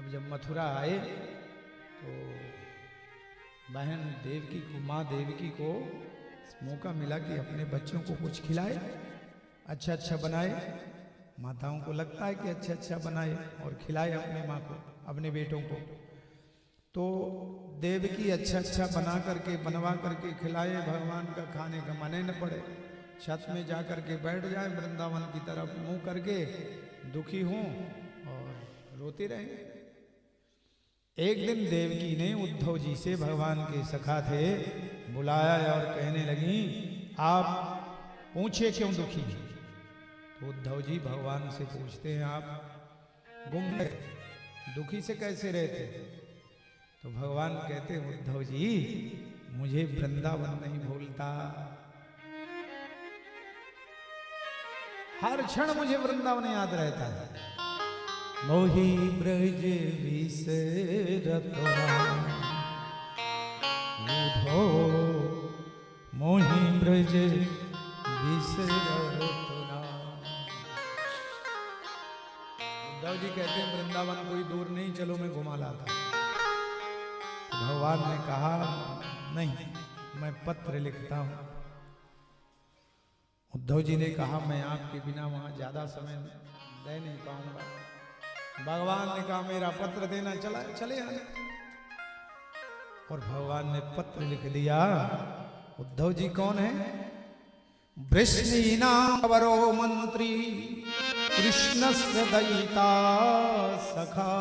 जब मथुरा आए तो बहन देवकी को, माँ देवकी को मौका मिला कि अपने बच्चों को कुछ खिलाए, अच्छा अच्छा बनाए। माताओं को लगता है कि अच्छा अच्छा बनाए और खिलाए अपने माँ को, अपने बेटों को। तो देवकी अच्छा अच्छा बना करके, बनवा करके खिलाए, भगवान का खाने का मन न पड़े, छत में जा करके बैठ जाए वृंदावन की तरफ मुंह करके, दुखी हों और रोते रहें। एक दिन देवकी ने उद्धव जी से, भगवान के सखा थे, बुलाया और कहने लगी, आप पूछे क्यों दुखी हैं? तो उद्धव जी भगवान से पूछते हैं, आप गुम गए, दुखी से कैसे रहते? तो भगवान कहते हैं, उद्धव जी मुझे वृंदावन नहीं भूलता, हर क्षण मुझे वृंदावन याद रहता है। मोही ब्रज विसरत उद्धो, मोही ब्रज विसरत। उद्धव जी कहते हैं, वृंदावन कोई दूर नहीं, चलो मैं घुमा लाता। तो भगवान ने कहा, नहीं, मैं पत्र लिखता हूं। उद्धव जी ने कहा, मैं आपके बिना वहां ज्यादा समय दे नहीं पाऊंगा। भगवान ने कहा, मेरा पत्र देना चले आने। और भगवान ने पत्र लिख दिया। उद्धव जी कौन है? वृष्णीनावरो मंत्री, कृष्णस्य दयिता सखा,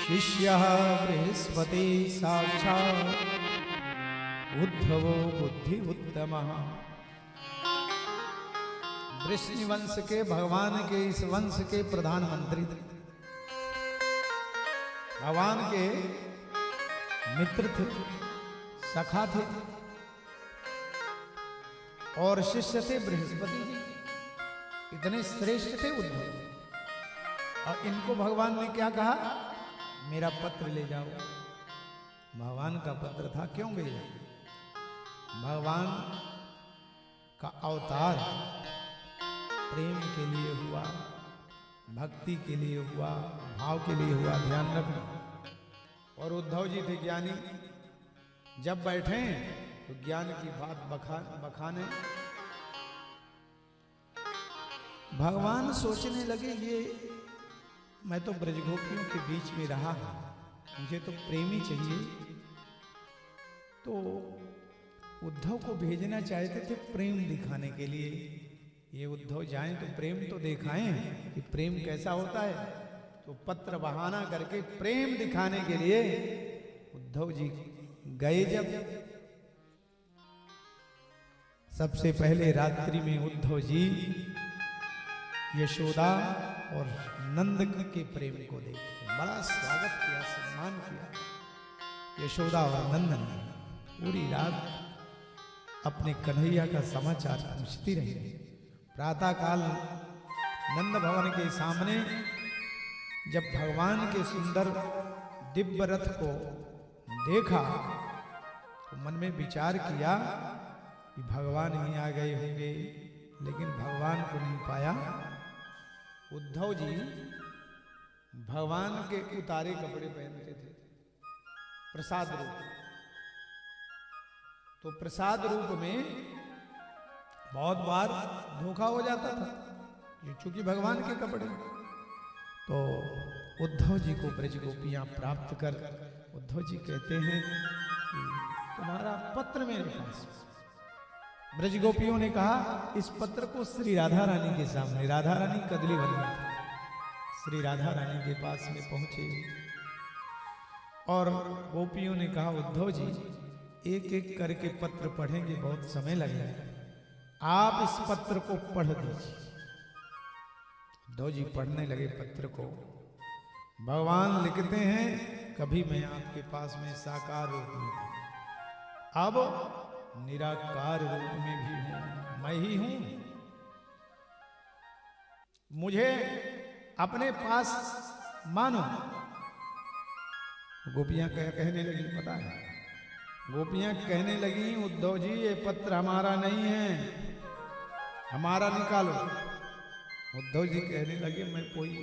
शिष्यः बृहस्पति साक्षात्, उद्धवो बुद्धि उत्तमः। वृष्णि वंश के, भगवान के इस वंश के प्रधानमंत्री थे, भगवान के मित्र थे, सखा थे और शिष्य थे बृहस्पति जी। इतने श्रेष्ठ थे उद्धव। और इनको भगवान ने क्या कहा? मेरा पत्र ले जाओ। भगवान का पत्र था, क्यों भेजा? भगवान का अवतार प्रेम के लिए हुआ, भक्ति के लिए हुआ, भाव के लिए हुआ, ध्यान रखना। और उद्धव जी थे ज्ञानी, जब बैठे तो ज्ञान की बात बखाने। भगवान सोचने लगे, ये मैं तो ब्रजगोपियों के बीच में रहा, मुझे तो प्रेमी चाहिए। तो उद्धव को भेजना चाहते थे प्रेम दिखाने के लिए। ये उद्धव जाएं तो प्रेम तो दिखाएं कि प्रेम कैसा होता है। तो पत्र बहाना करके प्रेम दिखाने के लिए उद्धव जी गए। जब सबसे पहले रात्रि में उद्धव जी यशोदा और नंद के प्रेम को देखते, बड़ा स्वागत किया, सम्मान किया। यशोदा और नंद ने पूरी रात अपने कन्हैया का समाचार पूछती रही। प्रातः काल नंद भवन के सामने जब भगवान के सुंदर दिव्य रथ को देखा तो मन में विचार किया कि भगवान ही आ गए होंगे, लेकिन भगवान को नहीं पाया। उद्धव जी भगवान के उतारे कपड़े पहनते थे प्रसाद रूप। तो प्रसाद रूप में बहुत बार धोखा हो जाता था, चूंकि भगवान के कपड़े। तो उद्धव जी को ब्रज गोपियां प्राप्त कर उद्धव जी कहते हैं कि तुम्हारा पत्र मेरे पास। ब्रज गोपियों ने कहा, इस पत्र को श्री राधा रानी के सामने, राधा रानी कदली बन गई थी, श्री राधा रानी के पास में पहुंचे। और गोपियों ने कहा, उद्धव जी एक एक करके पत्र पढ़ेंगे, बहुत समय लगेगा, आप इस पत्र को पढ़ दीजिए। उद्धव जी पढ़ने लगे पत्र को। भगवान लिखते हैं, कभी मैं आपके पास में साकार रूप में था, अब निराकार रूप में भी हूं, मैं ही हूं। मुझे अपने पास मानो। गोपियां कहने लगी, पता है, गोपियां कहने लगी, उद्धव जी ये पत्र हमारा नहीं है, हमारा निकालो। उद्धव जी कहने लगे, मैं कोई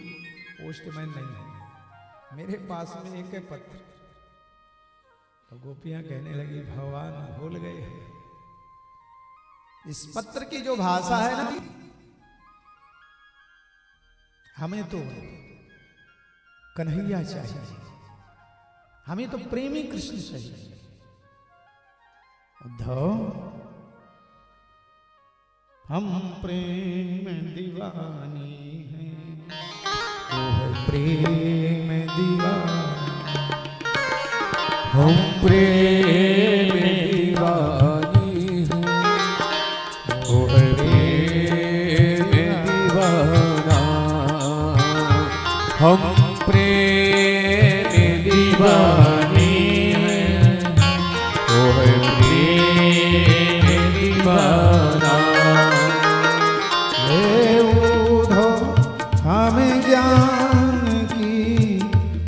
पोस्टमैन नहीं हूं, मेरे पास में एक है पत्र। तो गोपियां कहने लगी भगवान भूल गए, इस पत्र की जो भाषा है ना, हमें तो कन्हैया चाहिए, हमें तो प्रेमी कृष्ण चाहिए। उद्धव, हम प्रेम दीवानी हैं, वो है प्रेम दीवानी, हम प्रेम दीवानी हैं, वो है प्रेम दीवाना। हम प्रेम दीवानी हैं, वो है प्रेम दीवाना। हमें ज्ञान की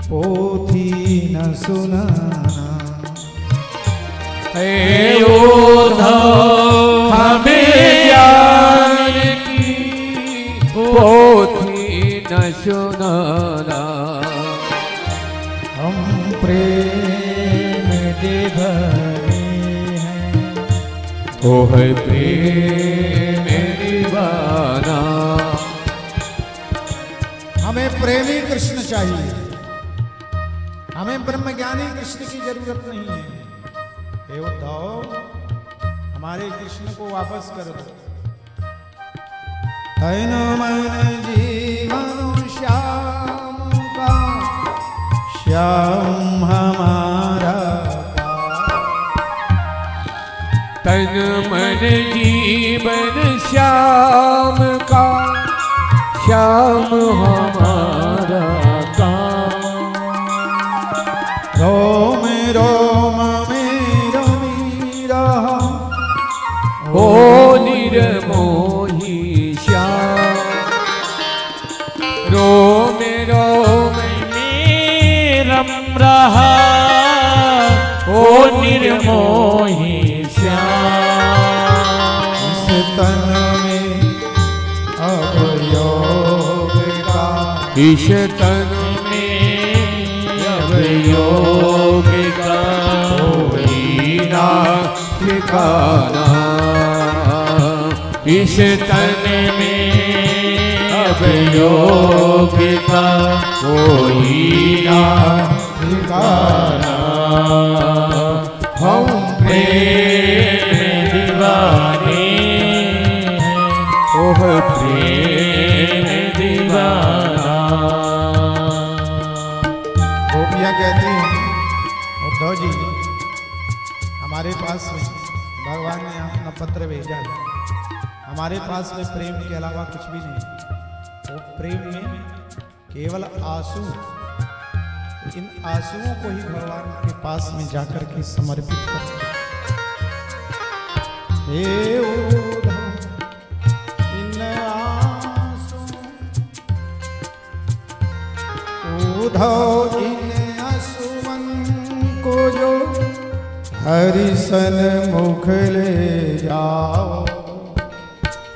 पोथी न सुनाना, हे उद्धव हमें ज्ञान की पोथी न सुनाना। हम प्रेम दीवाने हैं, वो है प्रेम दीवाना। हमें प्रेमी कृष्ण चाहिए, हमें ब्रह्मज्ञानी कृष्ण की जरूरत नहीं है। हे उद्धव, हमारे कृष्ण को वापस कर दो। तन मन जीवन श्याम का, श्याम हमारा का। तन मन जीवन श्याम का, श्याम हमारा काम। रोम रोम में रमी रहा, ओ निर्मोही श्याम। रोम रोम में रम रहा, ओ निर्मोही श्याम। इस तन में अब योग का, इस तन में अब योग का कोई ना ठिकाना। इस तन में अब योग का कोई ना ठिकाना। हम प्रेम दीवाने हैं, ओह प्रेम दीवाना। गोपियां कहती हैं उद्धव जी, हमारे पास में भगवान ने अपना पत्र भेजा है, हमारे पास में प्रेम के अलावा कुछ भी नहीं। वो प्रेम में केवल आंसू, इन आंसुओं को ही भगवान के पास में जाकर के समर्पित कर। हे उद्धव, इन आंसू, उद्धव इन आंसुओं को जो हरिसन मुख ले जाओ।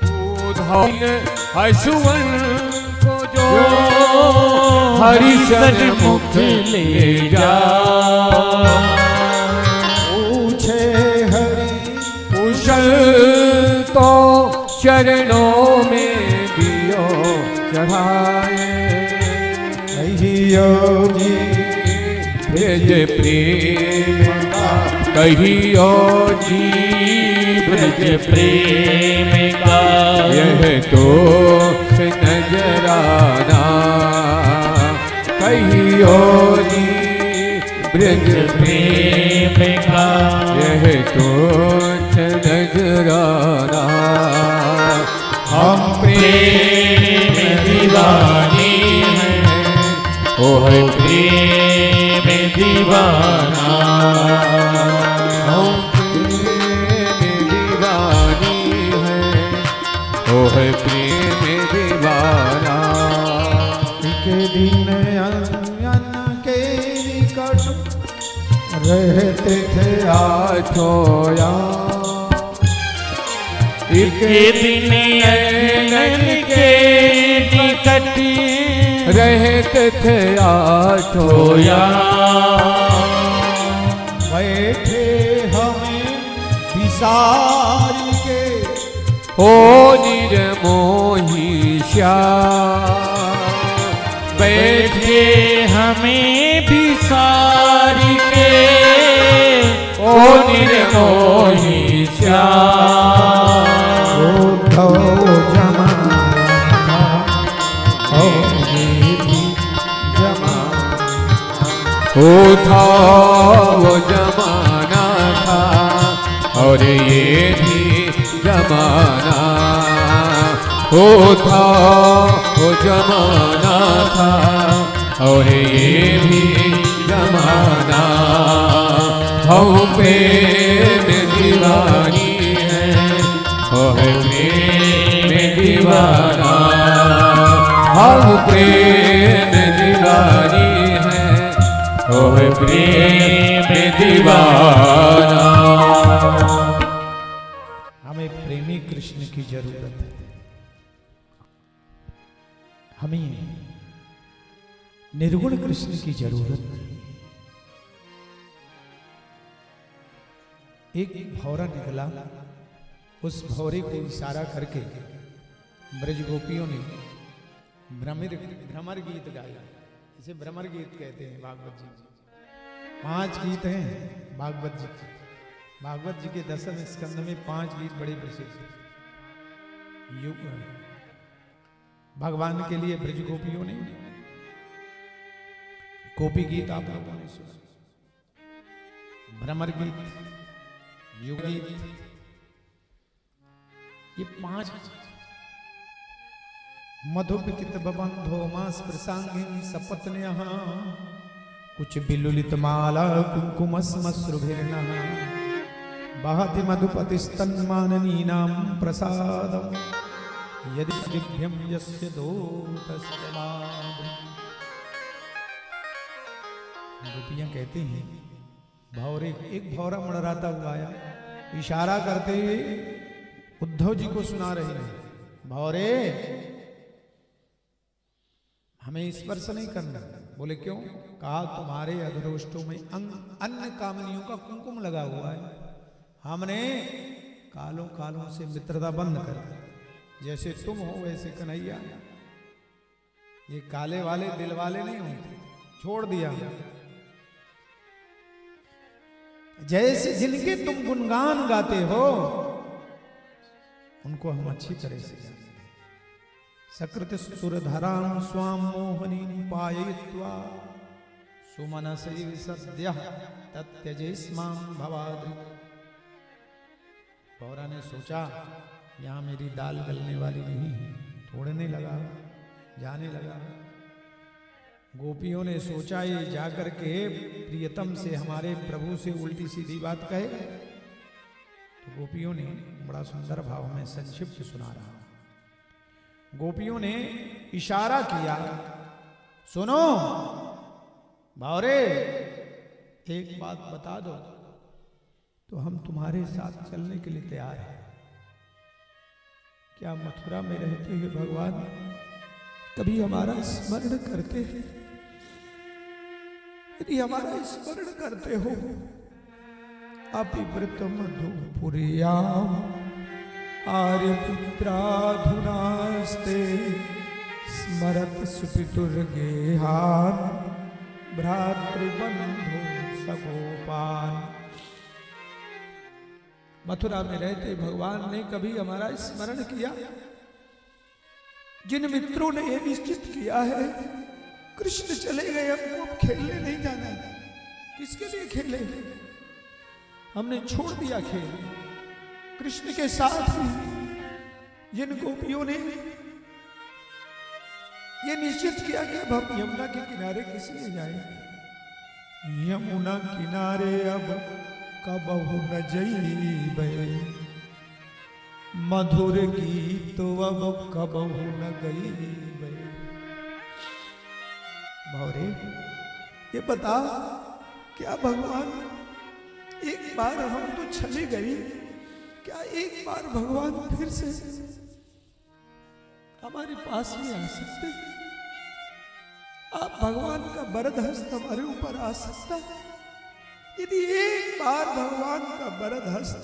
उद्धव हसुवन को जो हरिशन मुख ले जा। पूछे हरि कुशल तो चरणों में दियो चढ़ाए। कहियो जी ब्रज प्रेम का, कहियो जी ब्रज प्रेम का। यह तो नजराना, कहियो जी ब्रज प्रेम का। यह तो नजराना। हम प्रेम दीवानी हैं, ओह प्रेम दीवाना। हम प्रेम दीवानी हैं, ओह प्रेम दीवाना। एक दिन अन के निकट रहते थे आठोया। एक दिन अनन के निकट रहते थे आठों यार। बैठे हमें विसार के ओ निर्मोही श्याम, बैठे हमें बिसार के ओ निर्मोही श्याम। उद्धव जमाना हो ये भी जमाना, वो था वो जमाना था और ये भी जमाना, वो था वो जमाना था और ये भी जमाना। हम प्रेम दीवानी है, हम प्रेम दीवाना, हम प्रेम दीवानी है, हम प्रेम दीवाना। हमें प्रेमी कृष्ण की जरूरत है। हमें निर्गुण कृष्ण की जरूरत नहीं। एक भौरा निकला, उस भौरे को इशारा करके ब्रज गोपियों ने भ्रमर गीत गाया। इसे भ्रमर गीत कहते हैं। भागवत जी 5 गीत हैं भागवत जी के। भागवत जी के 10वें स्कंद में 5 गीत बड़े प्रसिद्ध हैं। भगवान के लिए ब्रज गोपियों ने गोपी गीत आप लोगों ने सुना, भ्रमर गीत, युग गीत, ये 5 मधुपित बबंधो मास प्रसांगिन सपत्न्यः कुछ बिलुलित माला कुंकुमस्मश्रुभिर्नः बहति मधुपतिस्तन्माननीनां प्रसादम् यदि दिव्यं यस्य दोतस्य माधुर्यम्। गोपियां कहती हैं, भौरे एक भौरा मड़राता हुआ आया, इशारा करते हुए उद्धव जी को सुना रहे हैं, भौरे हमें स्पर्श नहीं करना। बोले क्यों? कहा तुम्हारे अधरोष्टों में अन्य कामनियों का कुंकुम लगा हुआ है। हमने कालों कालों से मित्रता बंद कर दी, जैसे तुम हो वैसे कन्हैया। ये काले वाले दिल वाले नहीं होते, छोड़ दिया। जैसे जिनके तुम गुणगान गाते हो उनको हम अच्छी तरह से जानते हैं। सकृत सुरधरां स्वाम मोहनीं पाययित्वा सुमनसैव सद्यः तत्यजेस्मां भवाद्रि। भौरा ने सोचा यहाँ मेरी दाल गलने वाली नहीं है, तोड़ने लगा, जाने लगा। गोपियों ने सोचा ये जाकर के प्रियतम से हमारे प्रभु से उल्टी सीधी बात कहे। तो गोपियों ने बड़ा सुंदर भाव में संक्षिप्त सुना रहा। गोपियों ने इशारा किया, सुनो भौरे एक बात बता दो तो हम तुम्हारे साथ चलने के लिए तैयार हैं। क्या मथुरा में रहते हुए भगवान कभी हमारा स्मरण करते हैं? यदि हमारा स्मरण करते हो, अपिव्रत मधुपुर्यां आर्यपुत्राधुनास्ते स्मरत सुपितुर्गेहान् भ्रातृबंधु सगोपान्। मथुरा में रहते भगवान ने कभी हमारा स्मरण किया? जिन मित्रों ने यह निश्चित किया है कृष्ण चले गए, हमको अब खेलने नहीं जाना, किसके लिए खेले? हमने छोड़ दिया खेल। कृष्ण के साथ ही जिन गोपियों ने ये निश्चित किया कि अब हम यमुना के किनारे किस लिए जाए, यमुना किनारे अब कबहु न जइबे, मधुर गीत अब कबहु न गइबे। भौरे ये बता, क्या भगवान एक बार हम तो चले गए, क्या एक बार भगवान फिर से हमारे पास में आ सकते? आप भगवान का वरद हस्त हमारे ऊपर आ सकता है। यदि एक बार भगवान का वरद हस्त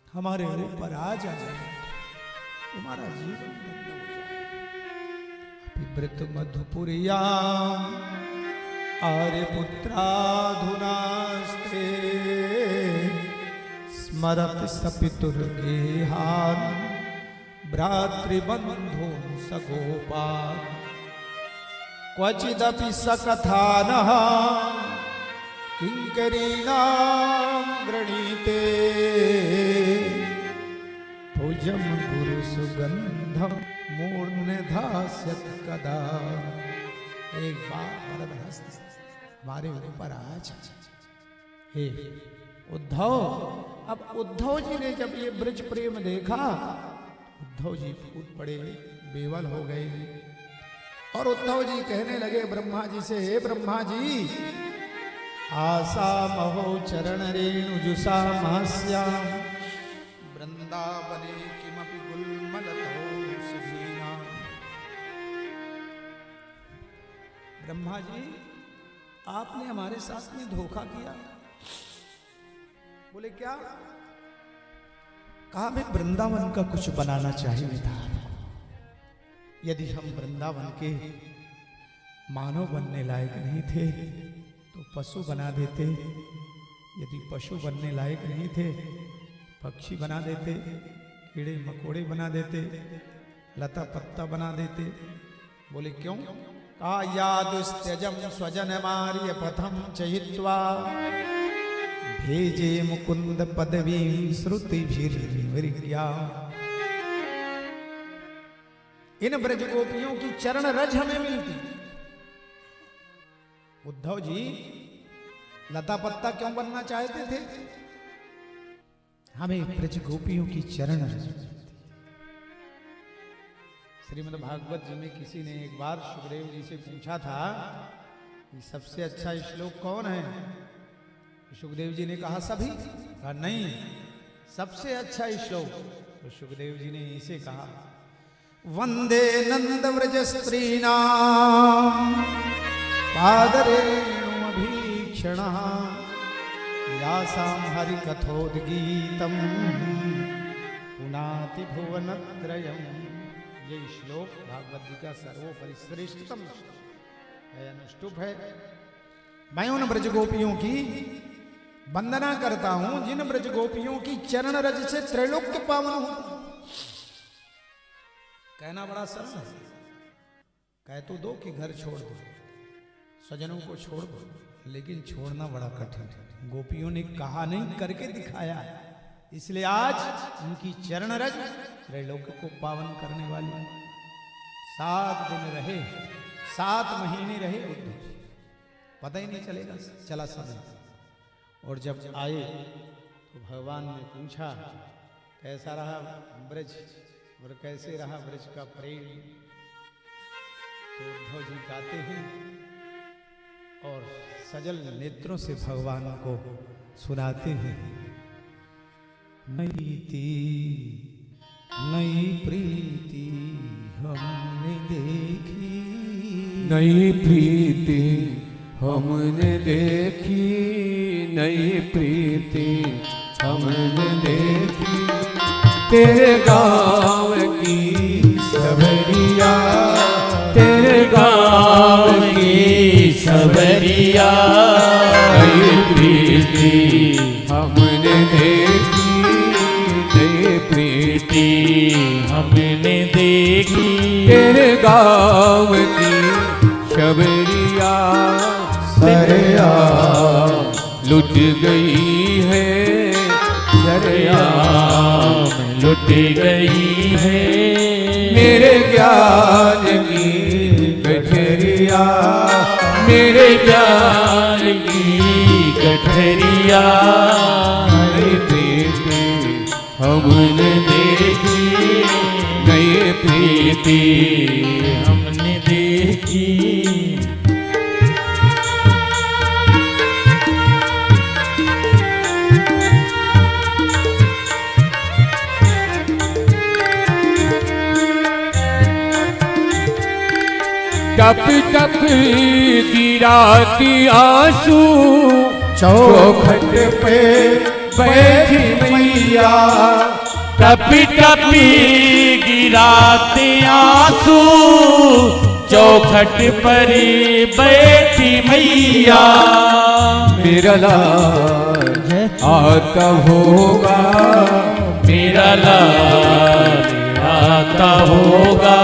हमारे ऊपर आ जाए, तुम्हारा जीवन धन्य हो जाए। अभिवृत मधुपुरिया आर्यपुत्राधुनास्ते स्मरत सपितुर्गेहान भ्रातृबंधो सगोपाल क्वचिदपि सकथानः किंकरीणां गृणीते भुजं गुरु सुगंधं मूर्धन्यधास्यत कदा। एक बार वरद हस्त हमारे ऊपर आ जाए। हे उद्धव, अब उद्धव जी ने जब ये ब्रज प्रेम देखा, उद्धव जी फूट पड़े, बेवल हो गए। और उद्धव जी कहने लगे ब्रह्मा जी से, हे ब्रह्मा जी, आसा महो चरण रेणु जुषा महस्याम वृंदावने किमपि गुल्मलतो सुधीना। ब्रह्मा जी, आपने हमारे साथ में धोखा किया। बोले क्या? कहा मैं वृंदावन का कुछ बनाना चाहिए था। यदि हम वृंदावन के मानव बनने लायक नहीं थे तो पशु बना देते, यदि पशु बनने लायक नहीं थे पक्षी बना देते, कीड़े मकोड़े बना देते, लता पत्ता बना देते। बोले क्यों? कहा यादुस्त्यजम स्वजन मार्य पथम चहित्वा भेजे मुकुंद पदवी श्रुति भीर्या। इन ब्रज गोपियों की चरण रज हमें मिलती। उद्धव जी लता पत्ता क्यों बनना चाहते थे? हमें ब्रज गोपियों की चरण रज मिलती। श्रीमद् भागवत जी में किसी ने एक बार सुखदेव जी से पूछा था कि सबसे अच्छा श्लोक कौन है? सुखदेव जी ने कहा सभी। कहा नहीं, सबसे अच्छा श्लोक। तो सुखदेव जी ने इसे कहा, वंदे नंद व्रज स्त्रीणाम पादरेणुमभीक्षणः यासां हरिकथोद्गीतं पुनाति भुवनत्रयम्। ये श्लोक भागवत जी का सर्वोपरि श्रेष्ठतम है, अनुष्टुप है। मैं उन ब्रज गोपियों की वंदना करता हूं जिन ब्रज गोपियों की चरण रज से त्रैलोक्य पावन होता। कहना बड़ा सरल है, कह तो दो कि घर छोड़ दो, स्वजनों को छोड़ दो, लेकिन छोड़ना बड़ा कठिन है। गोपियों ने कहा नहीं, करके दिखाया। इसलिए आज उनकी चरण रज त्रैलोक्य को पावन करने वाली। 7 दिन रहे, 7 महीने रहे उद्धव, पता ही नहीं चलेगा चला समय। और जब आए तो भगवान ने पूछा कैसा रहा ब्रज और कैसे रहा ब्रज का प्रेम। तो उद्धव जी गाते हैं और सजल नेत्रों से भगवान को सुनाते हैं। नई प्रीति हमने देखी, नई प्रीति हमने देखी, नई प्रीति हमने देखी। तेरे गाँव की सबरिया, तेरे गाँव की सबरिया, नई प्रीति हमने देखी, नई प्रीति हमने देखी। तेरे गाँव की सबरिया सरया लुट गई है, सरया लुट गई है। मेरे ज्ञान की गठरिया, मेरे ज्ञान की गठरिया, नई प्रीति हमने देखी, नई प्रीति हमने देखी। टप टप गिराती आंसू चौखट पे बैठी मैया। टपी टपी गिराते आंसू चौखट पर बैठी मैया। मेरा लाल आता होगा, मेरा लाल आता होगा।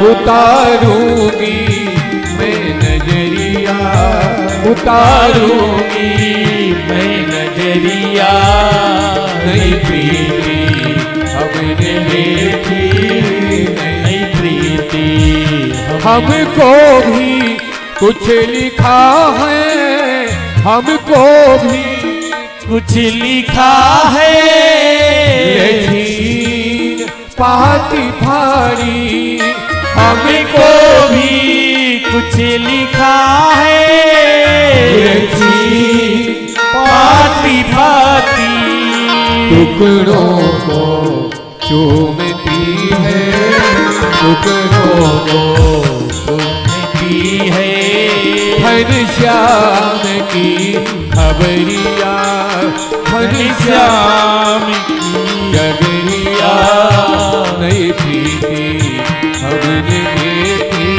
उतारूंगी मैं नजरिया, उतारूंगी मैं नजरिया। नहीं प्रीति हमने देखी, नहीं प्रीति हमको भी कुछ लिखा है, हमको भी कुछ लिखा है। यही पाती भारी हमको भी कुछ लिखा है। यही पाती पाती टुकड़ों को चूमती है, टुकड़ों को चूमती है। घनश्याम की खबरिया, घनश्याम की जगरिया। नई प्रीति हमने देखी,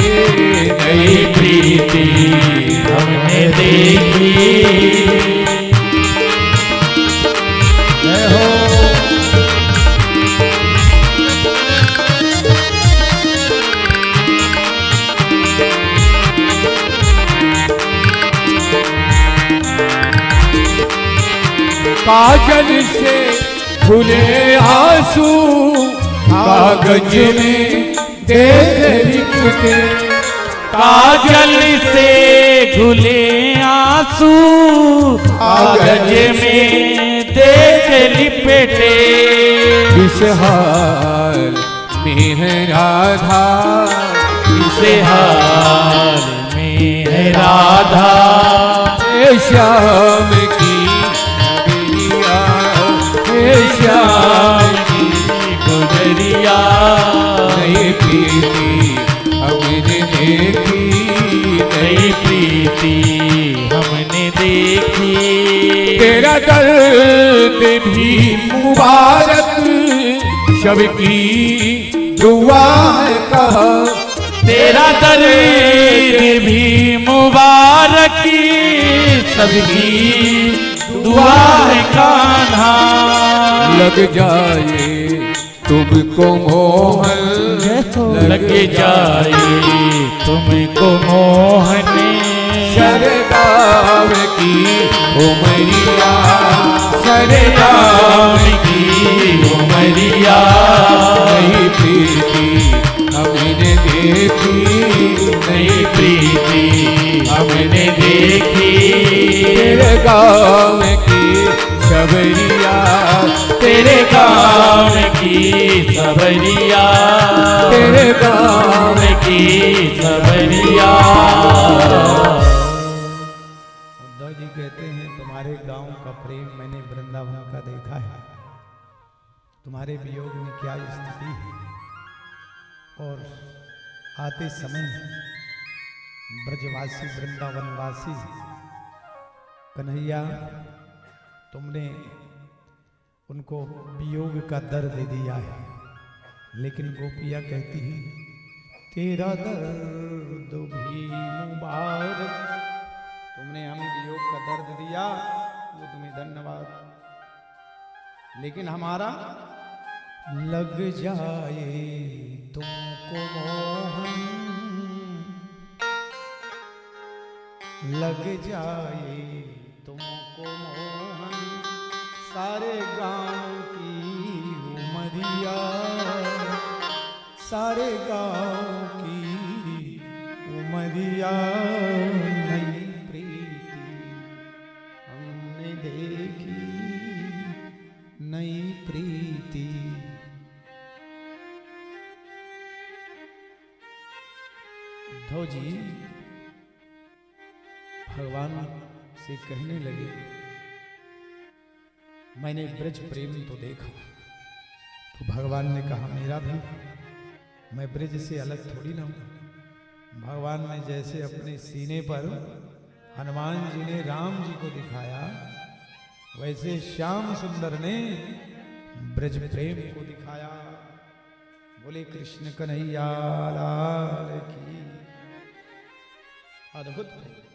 नई प्रीति हमने देखी। जय हो। काजल से धुले आंसू कागज में देख लिखते, काजल से घुले आंसू कागज में देख लिपटे। इस हाल में है राधा, इस हाल में है राधा। श्याम की नगरिया, श्याम की गुजरिया। नई प्रीति हमने देखी, नई प्रीति हमने देखी। तेरा दर्द भी मुबारक सबकी दुआ है कहा। तेरा दर्द भी मुबारक सबकी दुआ है कान्हा। लग जाए तुमको मोहन, लग जाए तुमको मोहन। शरदाव की उमरिया, शरदाव की उमरिया। नई प्रीति हमने देखी, नई प्रीति हमने देखी। तेरे गाँव की सबरिया, तेरे गाँव की सबरिया। तेरे गाँव की सबरिया। उद्धव जी कहते हैं तुम्हारे गांव का प्रेम मैंने वृंदावन का देखा है, तुम्हारे वियोग में क्या स्थिति है। और आते समय ब्रजवासी वृंदावनवासी कन्हैया तुमने उनको वियोग का दर्द दिया है, लेकिन गोपिया कहती है तेरा दर्द भी मुबारक। तुमने हमें वियोग का दर्द दिया, वो तुम्हें धन्यवाद, लेकिन हमारा लग जाए तुमको मोहन, लग जाए तुमको मोहन, सारे गांव की उमरिया, सारे गांव की उमरिया। नई प्रीति हमने देखी, नई प्रीति। उद्धव जी भगवान से कहने लगे मैंने ब्रज प्रेम तो देखा। तो भगवान ने कहा मेरा भी, मैं ब्रज से अलग थोड़ी ना हूं, भगवान ने जैसे अपने सीने पर हनुमान जी ने राम जी को दिखाया, वैसे श्याम सुंदर ने ब्रज प्रेम को दिखाया। बोले कृष्ण कन्हैया लाल की। अद्भुत।